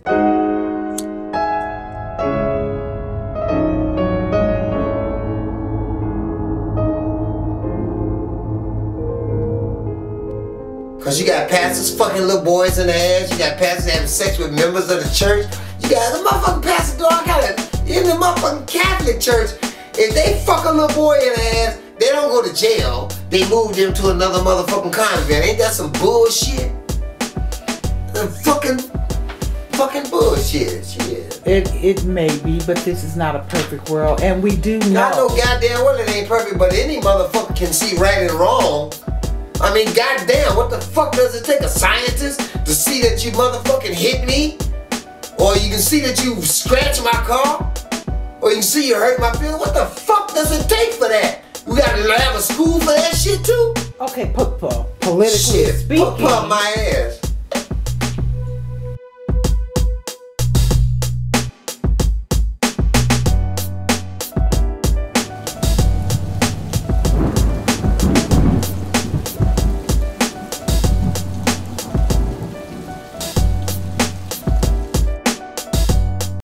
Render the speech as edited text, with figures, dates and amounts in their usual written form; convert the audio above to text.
Cause you got pastors fucking little boys in the ass, you got pastors having sex with members of the church, you got the motherfucking pastor dog in the motherfucking Catholic church. If they fuck a little boy in the ass, they don't go to jail, they move them to another motherfucking convent. Ain't that some bullshit? Fucking bullshit, shit. It may be, but this is not a perfect world, and we do know. I know goddamn well it ain't perfect, but any motherfucker can see right and wrong. I mean, goddamn, what the fuck does it take a scientist to see that you motherfucking hit me? Or you can see that you scratched my car? Or you can see you hurt my feelings? What the fuck does it take for that? We gotta have a school for that shit too? Okay, politically speaking. Pump my ass.